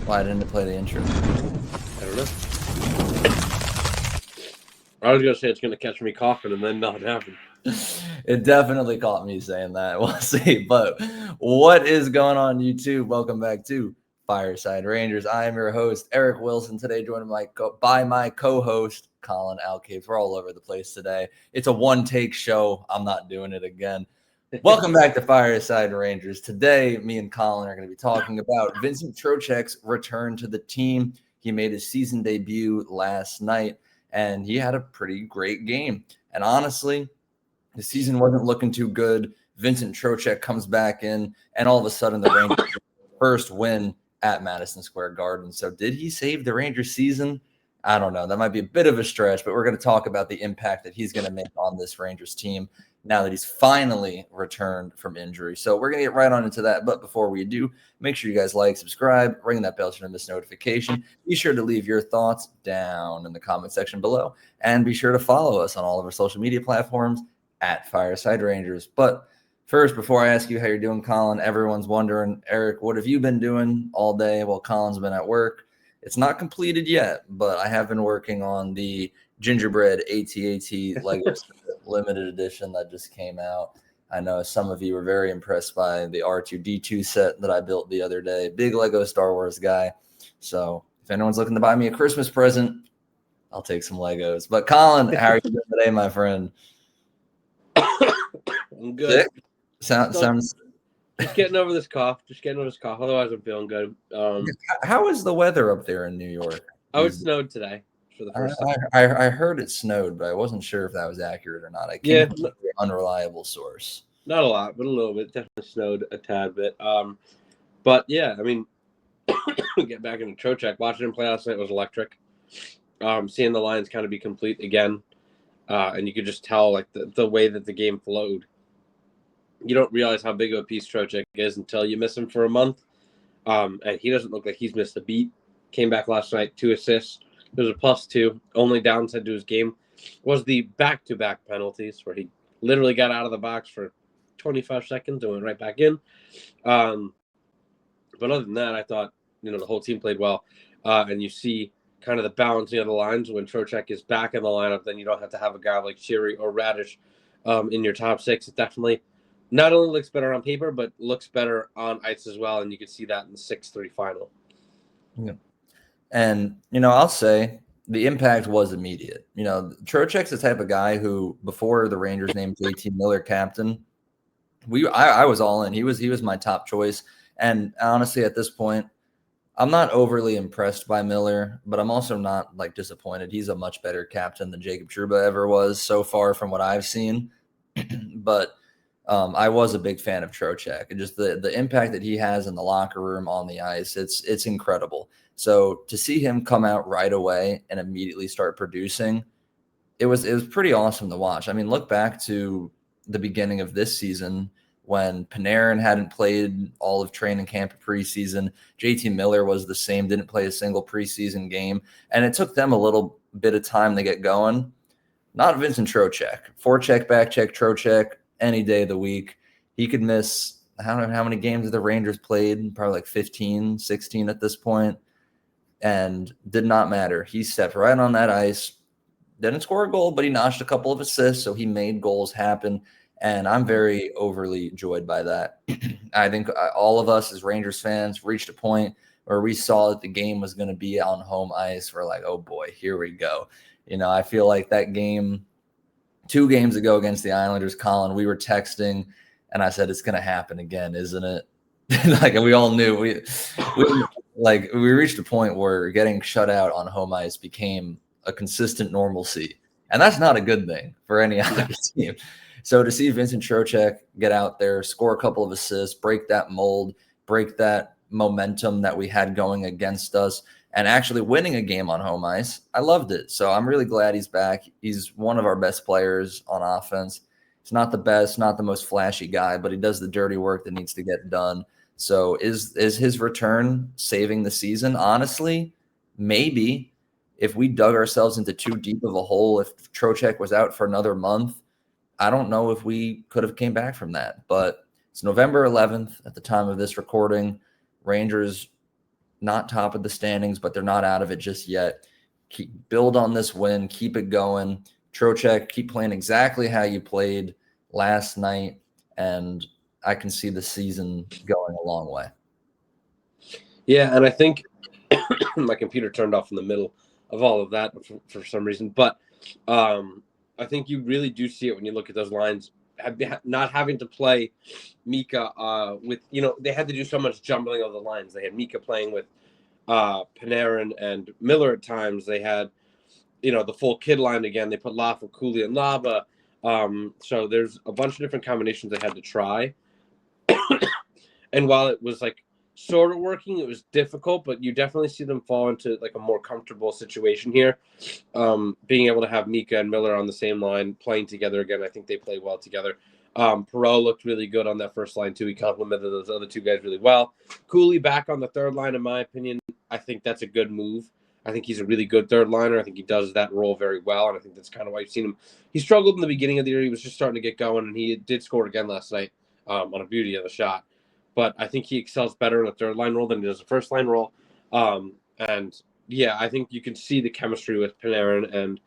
Why didn't it play the intro? I don't know. I was going to say it's going to catch me coughing and then nothing happened. It definitely caught me saying that. We'll see. But what is going on, YouTube? Welcome back to Fireside Rangers. I am your host, Eric Wilson. Today, joined by my co-host, Colin Alcaves. We're all over the place today. It's a one-take show. I'm not doing it again. Welcome back to Fireside Rangers. Today, me and Colin are going to be talking about Vincent Trocheck's return to the team. He made his season debut last night, and he had a pretty great game. And honestly, the season wasn't looking too good. Vincent Trocheck comes back in, and all of a sudden, the Rangers first win at Madison Square Garden. So did he save the Rangers season? I don't know. That might be a bit of a stretch, but we're going to talk about the impact that he's going to make on this Rangers team now that he's finally returned from injury. So we're going to get right on into that. But before we do, make sure you guys like, subscribe, ring that bell so you don't miss notification. Be sure to leave your thoughts down in the comment section below. And be sure to follow us on all of our social media platforms at Fireside Rangers. But first, before I ask you how you're doing, Colin, everyone's wondering, Eric, what have you been doing all day while Colin's been at work? It's not completed yet, but I have been working on the gingerbread AT-AT Lego limited edition that just came out. I know some of you were very impressed by the R2-D2 set that I built the other day. Big Lego Star Wars guy. So if anyone's looking to buy me a Christmas present, I'll take some Legos. But Colin, how are you doing today, my friend? I'm good. Sounds. Just getting over this cough. Otherwise, I'm feeling good. How is the weather up there in New York? Oh, it snowed today for the first time. I heard it snowed, but I wasn't sure if that was accurate or not. I came from an unreliable source. Not a lot, but a little bit. Definitely snowed a tad bit. But yeah, I mean, get back into Trocheck. Watching him play last night was electric. Seeing the lines kind of be complete again, and you could just tell like the way that the game flowed. You don't realize how big of a piece Trocheck is until you miss him for a month. And he doesn't look like he's missed a beat. Came back last night, 2 assists. There was a +2. Only downside to his game was the back-to-back penalties where he literally got out of the box for 25 seconds and went right back in. But other than that, I thought, the whole team played well. And you see kind of the balancing of the lines when Trocheck is back in the lineup, then you don't have to have a guy like Shiri or Radish in your top 6. It definitely not only looks better on paper, but looks better on ice as well. And you could see that in the 6-3 final. Yeah. And, I'll say the impact was immediate. Trocheck's the type of guy who, before the Rangers named JT Miller captain, I was all in. He was my top choice. And honestly, at this point, I'm not overly impressed by Miller, but I'm also not disappointed. He's a much better captain than Jacob Trouba ever was so far from what I've seen. But I was a big fan of Trocheck, and just the impact that he has in the locker room, on the ice, it's incredible. So to see him come out right away and immediately start producing, it was pretty awesome to watch. I mean, look back to the beginning of this season when Panarin hadn't played all of training camp preseason. JT Miller was the same, didn't play a single preseason game, and it took them a little bit of time to get going. Not Vincent Trocheck. Forecheck, backcheck, Trocheck, any day of the week. He could miss, I don't know how many games the Rangers played, probably like 15, 16 at this point, and did not matter. He stepped right on that ice, didn't score a goal, but he notched a couple of assists, so he made goals happen, and I'm very overly joyed by that. I think all of us as Rangers fans reached a point where we saw that the game was going to be on home ice. We're like, oh boy, here we go. I feel like that game 2 games ago against the Islanders, Colin, we were texting, and I said, it's going to happen again, isn't it? We all knew. We reached a point where getting shut out on home ice became a consistent normalcy, and that's not a good thing for any other team. So to see Vincent Trocheck get out there, score a couple of assists, break that mold, break that momentum that we had going against us, and actually winning a game on home ice, I loved it. So I'm really glad he's back. He's one of our best players on offense. He's not the best, not the most flashy guy, but he does the dirty work that needs to get done. So is his return saving the season? Honestly, maybe. If we dug ourselves into too deep of a hole, if Trocheck was out for another month, I don't know if we could have came back from that. But it's November 11th at the time of this recording. Rangers not top of the standings, but they're not out of it just yet. Build on this win, keep it going. Trocheck, keep playing exactly how you played last night, and I can see the season going a long way. Yeah, and I think my computer turned off in the middle of all of that for some reason, but I think you really do see it when you look at those lines. Not having to play Mika with, they had to do so much jumbling of the lines. They had Mika playing with Panarin and Miller at times. They had, the full kid line again. They put Laffer, Cooley, and Laba. So there's a bunch of different combinations they had to try. And while it was like sort of working, it was difficult, but you definitely see them fall into like a more comfortable situation here. Being able to have Mika and Miller on the same line playing together again, I think they play well together. Perreault looked really good on that first line too. He complimented those other two guys really well. Cooley back on the third line, in my opinion, I think that's a good move. I think he's a really good third liner. I think he does that role very well, and I think that's kind of why you've seen him. He struggled in the beginning of the year. He was just starting to get going, and he did score again last night on a beauty of a shot. But I think he excels better in a third line role than he does a first line role. And yeah, I think you can see the chemistry with Panarin and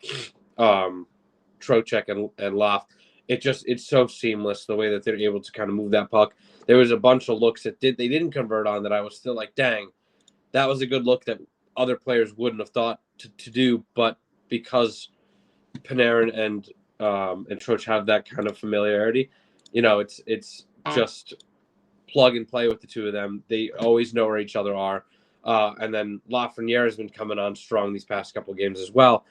Trocheck and Loft. It's so seamless the way that they're able to kind of move that puck. There was a bunch of looks that they didn't convert on that I was still like, dang, that was a good look that other players wouldn't have thought to do, but because Panarin and Troch have that kind of familiarity, it's just plug and play with the two of them. They always know where each other are. And then Lafreniere has been coming on strong these past couple of games as well.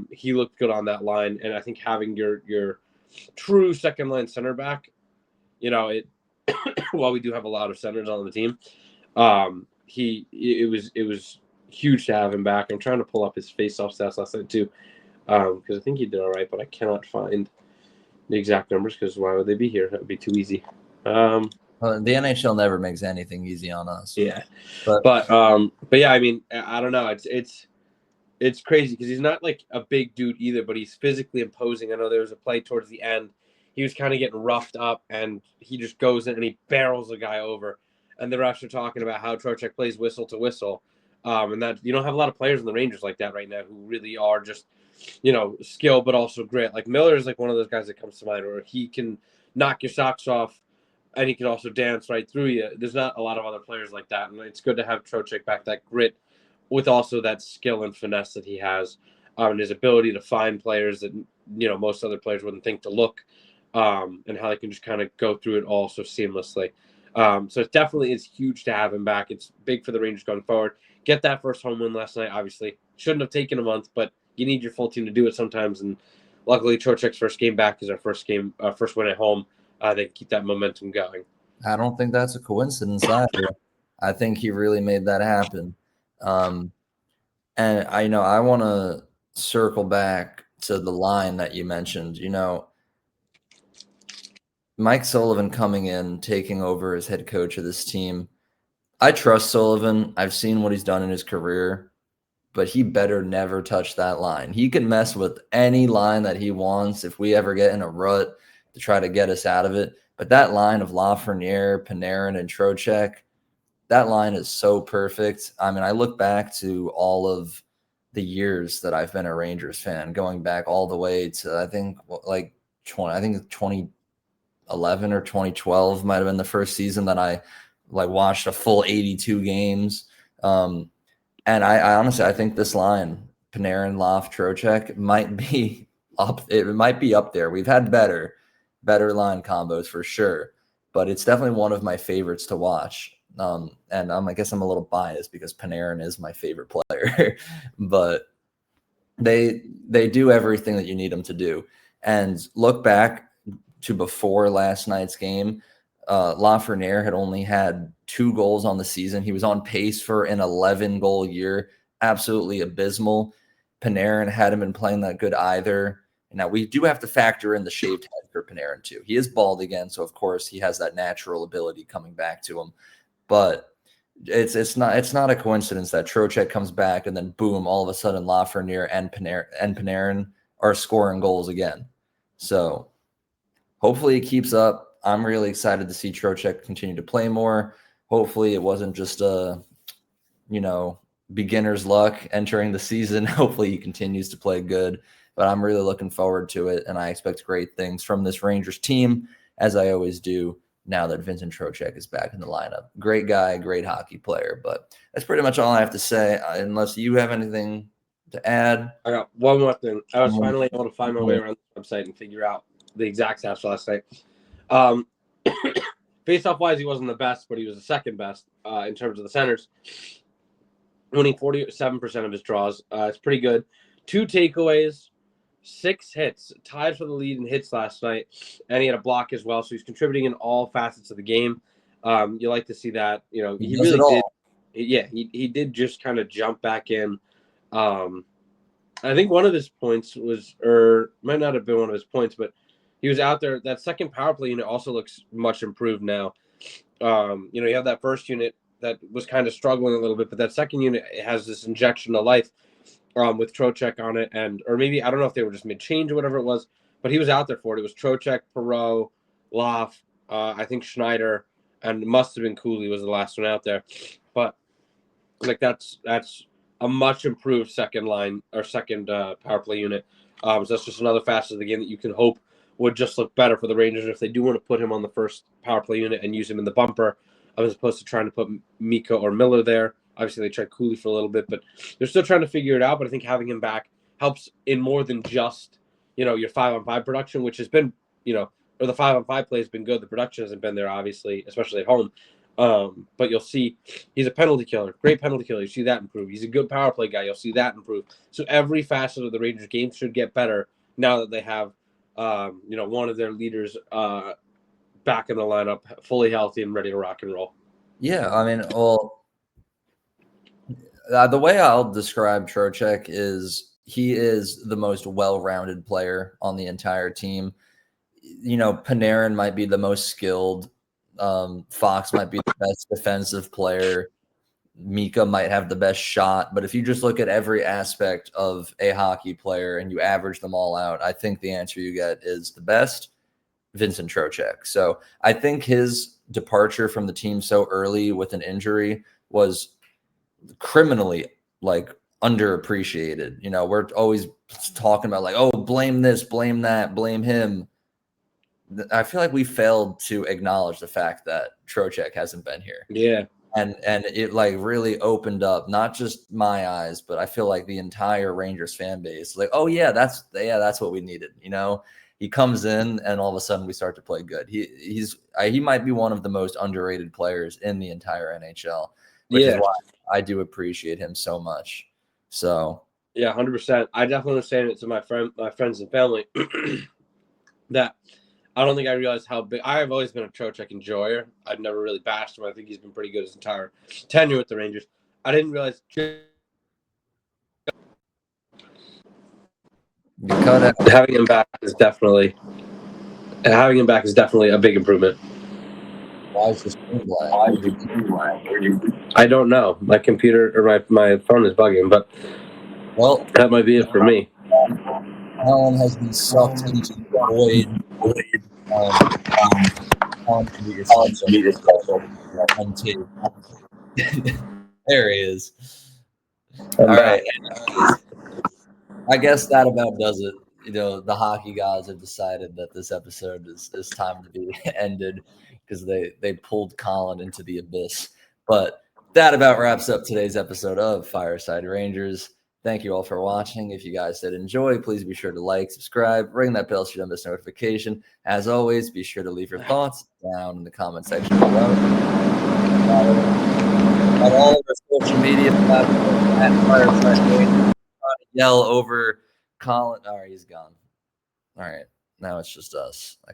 He looked good on that line, and I think having your true second line center back, while we do have a lot of centers on the team, it was huge to have him back. I'm trying to pull up his face-off stats last night too, because I think he did all right, but I cannot find the exact numbers because why would they be here? That would be too easy. The NHL never makes anything easy on us. Yeah, but yeah, I mean, I don't know. It's crazy because he's not like a big dude either, but he's physically imposing. I know there was a play towards the end. He was kind of getting roughed up, and he just goes in and he barrels a guy over. And the refs are talking about how Trocheck plays whistle to whistle, and that you don't have a lot of players in the Rangers like that right now who really are just, skill but also grit. Like Miller is like one of those guys that comes to mind where he can knock your socks off, and he can also dance right through you. There's not a lot of other players like that, and it's good to have Trocheck back, that grit with also that skill and finesse that he has, and his ability to find players that most other players wouldn't think to look, and how they can just kind of go through it all so seamlessly. So it definitely is huge to have him back. It's big for the Rangers going forward. Get that first home win last night. Obviously, shouldn't have taken a month, but you need your full team to do it sometimes. And luckily, Trocheck's first game back is our first win at home. They can keep that momentum going. I don't think that's a coincidence either. I think he really made that happen. And I want to circle back to the line that you mentioned. Mike Sullivan coming in, taking over as head coach of this team. I trust Sullivan. I've seen what he's done in his career, but he better never touch that line. He can mess with any line that he wants if we ever get in a rut to try to get us out of it. But that line of Lafreniere, Panarin, and Trocheck, that line is so perfect. I mean, I look back to all of the years that I've been a Rangers fan, going back all the way to I think 2011 or 2012 might have been the first season that I watched a full 82 games. And I honestly, I think this line, Panarin, Loft, Trocheck, might be up. It might be up there. We've had better line combos for sure, but it's definitely one of my favorites to watch. And I guess I'm a little biased because Panarin is my favorite player, but they do everything that you need them to do. And look back to before last night's game, Lafreniere had only had 2 goals on the season. He was on pace for an 11-goal year, absolutely abysmal. Panarin hadn't been playing that good either. Now, we do have to factor in the shaved head for Panarin, too. He is bald again, so, of course, he has that natural ability coming back to him. But it's not a coincidence that Trocheck comes back and then, boom, all of a sudden Lafreniere and Panarin are scoring goals again. So hopefully it keeps up. I'm really excited to see Trocheck continue to play more. Hopefully it wasn't just a beginner's luck entering the season. Hopefully he continues to play good, but I'm really looking forward to it, and I expect great things from this Rangers team, as I always do now that Vincent Trocheck is back in the lineup. Great guy, great hockey player, but that's pretty much all I have to say, unless you have anything to add. I got one more thing. I was finally able to find my way around the website and figure out the exact stats last night. Face-off wise, he wasn't the best, but he was the second best in terms of the centers, winning 47% of his draws. It's pretty good. 2 takeaways, 6 hits, tied for the lead in hits last night, and he had a block as well. So he's contributing in all facets of the game. You like to see that. He really did. Yeah, he did just kind of jump back in. I think one of his points was, or might not have been one of his points, but he was out there. That second power play unit also looks much improved now. You have that first unit that was kind of struggling a little bit, but that second unit has this injection of life with Trocheck on it, or maybe I don't know if they were just mid-change or whatever it was, but he was out there for it. It was Trocheck, Perreault, Loff, I think Schneider, and it must have been Cooley was the last one out there. But like that's a much improved second line or second power play unit. So that's just another facet of the game that you can hope would just look better for the Rangers if they do want to put him on the first power play unit and use him in the bumper, as opposed to trying to put Mika or Miller there. Obviously, they tried Cooley for a little bit, but they're still trying to figure it out. But I think having him back helps in more than just, your 5-on-5 production, which has been, or the 5-on-5 play has been good. The production hasn't been there, obviously, especially at home. But you'll see he's a penalty killer, great penalty killer. You see that improve. He's a good power play guy. You'll see that improve. So every facet of the Rangers game should get better now that they have, one of their leaders back in the lineup, fully healthy and ready to rock and roll. Yeah, I mean, the way I'll describe Trocheck is he is the most well-rounded player on the entire team. Panarin might be the most skilled. Fox might be the best defensive player. Mika might have the best shot. But if you just look at every aspect of a hockey player and you average them all out, I think the answer you get is the best, Vincent Trocheck. So I think his departure from the team so early with an injury was criminally underappreciated. We're always talking about oh, blame this, blame that, blame him. I feel like we failed to acknowledge the fact that Trocheck hasn't been here. Yeah. And it really opened up not just my eyes, but I feel like the entire Rangers fan base. Oh yeah, that's what we needed. He comes in and all of a sudden we start to play good. He might be one of the most underrated players in the entire NHL, which is why I do appreciate him so much. So yeah, 100%. I definitely understand it to my friends and family that I don't think I realized how big. I have always been a Trocheck enjoyer. I've never really bashed him. I think he's been pretty good his entire tenure with the Rangers. I didn't realize having him back is definitely a big improvement. Why is this black? I don't know. My computer or my phone is bugging, but that might be it for me. Alan has been sucked into the void. There he is. All right. I guess that about does it. The hockey gods have decided that this episode is time to be ended because they pulled Colin into the abyss. But that about wraps up today's episode of Fireside Rangers. Thank you all for watching. If you guys did enjoy, please be sure to like, subscribe, ring that bell so you don't miss notification. As always, be sure to leave your thoughts down in the comment section below. On all of our social media platforms at Fireside Rangers. Yell over Colin. All right, he's gone. All right, now it's just us. I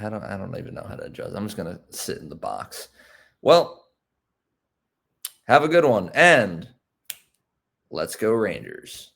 don't even know how to adjust. I'm just gonna sit in the box. Well, have a good one, and let's go Rangers.